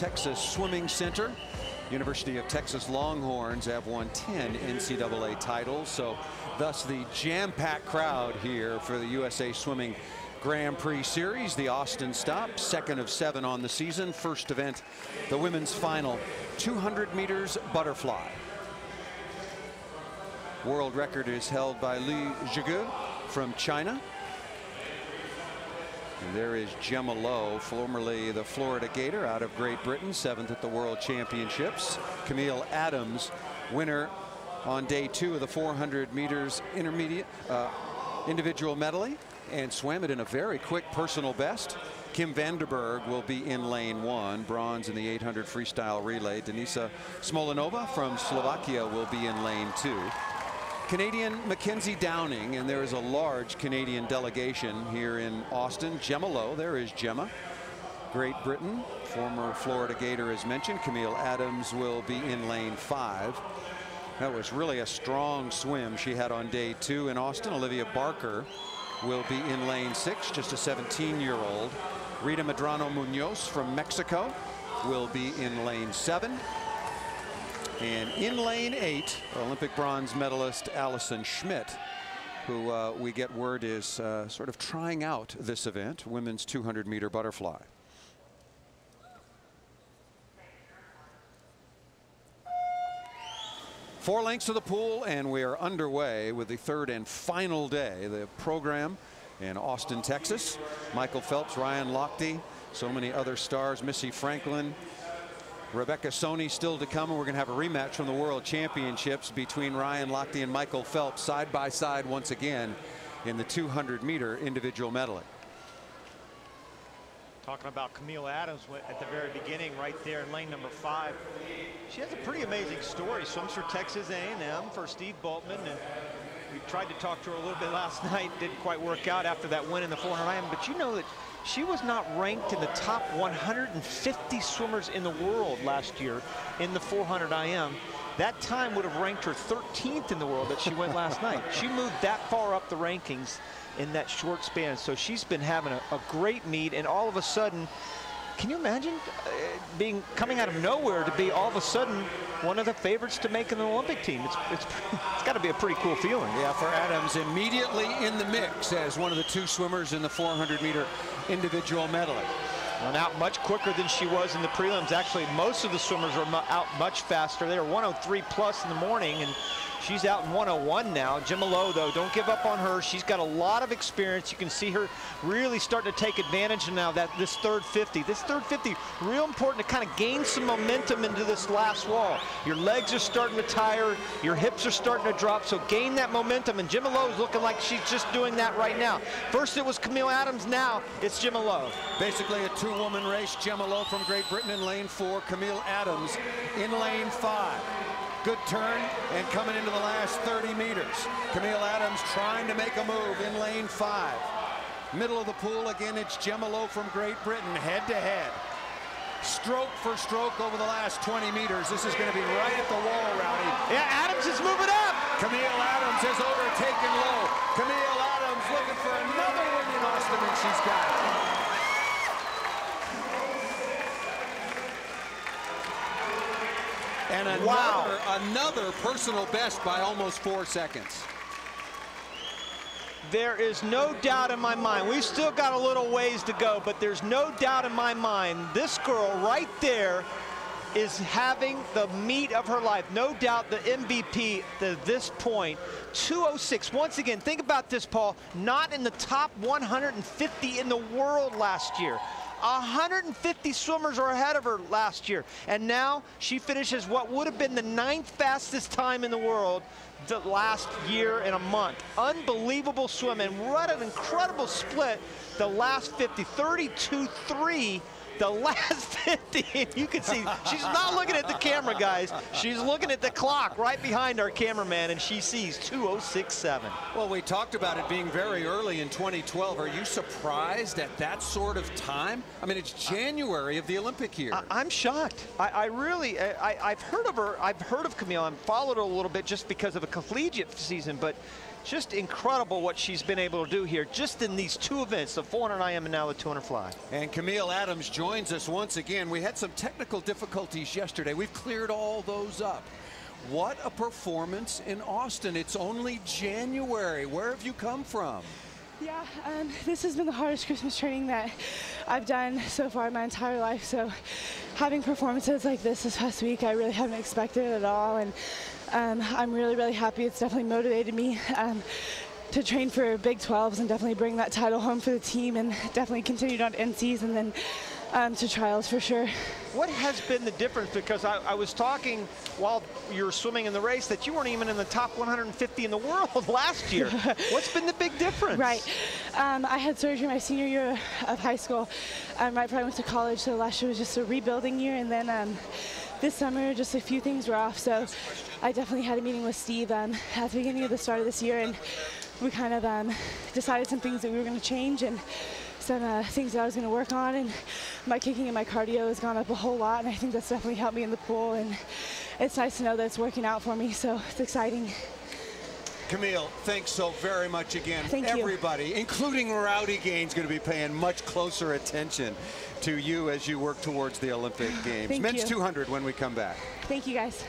Texas Swimming Center. University of Texas Longhorns have won 10 NCAA titles, so thus the jam-packed crowd here for the USA Swimming Grand Prix Series. The Austin stop, second of 7 on the season. First event, the women's final, 200 meters butterfly. World record is held by Li Zhigu from China. And there is Gemma Lowe, formerly the Florida Gator out of Great Britain, 7th at the World Championships. Camille Adams, winner on day 2 of the 400 meters intermediate individual medley, and swam it in a very quick personal best. Kim Vanderberg will be in lane 1, bronze in the 800 freestyle relay. Denisa Smolenova from Slovakia will be in lane 2. Canadian Mackenzie Downing, and there is a large Canadian delegation here in Austin. Gemma Lowe, there is Gemma. Great Britain, former Florida Gator as mentioned. Camille Adams will be in lane 5. That was really a strong swim she had on day 2 in Austin. Olivia Barker will be in lane 6, just a 17-year-old. Rita Medrano Munoz from Mexico will be in lane 7. And in lane 8, Olympic bronze medalist Allison Schmidt, who we get word is sort of trying out this event, women's 200-meter butterfly. Four lengths of the pool, and we are underway with the third and final day of the program in Austin, Texas. Michael Phelps, Ryan Lochte, so many other stars, Missy Franklin, Rebecca Soni still to come, and we're going to have a rematch from the World Championships between Ryan Lochte and Michael Phelps side by side once again in the 200-meter individual medley. Talking about Camille Adams at the very beginning right there in lane number 5. She has a pretty amazing story. Swims for Texas A&M for Steve Boltman, and we tried to talk to her a little bit last night. Didn't quite work out after that win in the 400 IM, but you know that she was not ranked in the top 150 swimmers in the world last year in the 400 IM. That time would have ranked her 13th in the world that she went last night. She moved that far up the rankings in that short span. So she's been having a great meet, and all of a sudden, can you imagine coming out of nowhere to be all of a sudden one of the favorites to make an Olympic team? It's got to be a pretty cool feeling. Yeah, for Adams, immediately in the mix as one of the 2 swimmers in the 400-meter individual medley. Run out much quicker than she was in the prelims. Actually, most of the swimmers are out much faster. They were 103 plus in the morning, and she's out in 101 now. Gemma Lowe, though, don't give up on her. She's got a lot of experience. You can see her really starting to take advantage now that this third 50. This third 50, real important to kind of gain some momentum into this last wall. Your legs are starting to tire. Your hips are starting to drop, so gain that momentum. And Gemma Lowe is looking like she's just doing that right now. First it was Camille Adams, now it's Gemma Lowe. Basically a 2-woman race. Gemma Lowe from Great Britain in lane 4. Camille Adams in lane 5. Good turn and coming into the last 30 meters. Camille Adams trying to make a move in lane 5. Middle of the pool again, it's Gemma Lowe from Great Britain, head to head. Stroke for stroke over the last 20 meters. This is going to be right at the wall, Rowdy. Yeah, Adams is moving up. Camille Adams has overtaken Lowe. Camille Adams looking for another win in Austin, and she's got it. And another personal best by almost 4 seconds. There is no doubt in my mind. We've still got a little ways to go, but there's no doubt in my mind this girl right there is having the meet of her life. No doubt the MVP to this point. 2:06. Once again, think about this, Paul. Not in the top 150 in the world last year. 150 swimmers are ahead of her last year, and now she finishes what would have been the 9th fastest time in the world the last year and a month. Unbelievable swim, and what an incredible split the last 50. 32.3 the last 50, and you can see she's not looking at the camera, guys. She's looking at the clock right behind our cameraman, and she sees 2:06.7. Well, we talked about it being very early in 2012. Are you surprised at that sort of time? I mean, it's January of the Olympic year. I'm shocked. I've heard of her. I've heard of Camille. I've followed her a little bit just because of a collegiate season, but Just incredible what she's been able to do here just in these two events, the 400 IM and now the 200 fly. And Camille Adams joins us once again. We had some technical difficulties yesterday. We've cleared all those up. What a performance in Austin. It's only January. Where have you come from? Yeah, this has been the hardest Christmas training that I've done so far in my entire life. So having performances like this past week, I really haven't expected it at all. And I'm really, really happy. It's definitely motivated me to train for Big 12s and definitely bring that title home for the team, and definitely continued on NCs and then to trials for sure. What has been the difference? Because I was talking while you were swimming in the race that you weren't even in the top 150 in the world last year. What's been the big difference? Right. I had surgery my senior year of high school, right before I went to college, so last year was just a rebuilding year, and then this summer just a few things were off, so I definitely had a meeting with Steve at the beginning of the start of this year, and we kind of decided some things that we were going to change and some things that I was going to work on, and my kicking and my cardio has gone up a whole lot, and I think that's definitely helped me in the pool, and it's nice to know that it's working out for me, so it's exciting. Camille, thanks so very much again. Thank you. Everybody, including Rowdy Gaines, going to be paying much closer attention to you as you work towards the Olympic Games. Thank Men's you. 200 when we come back. Thank you, guys.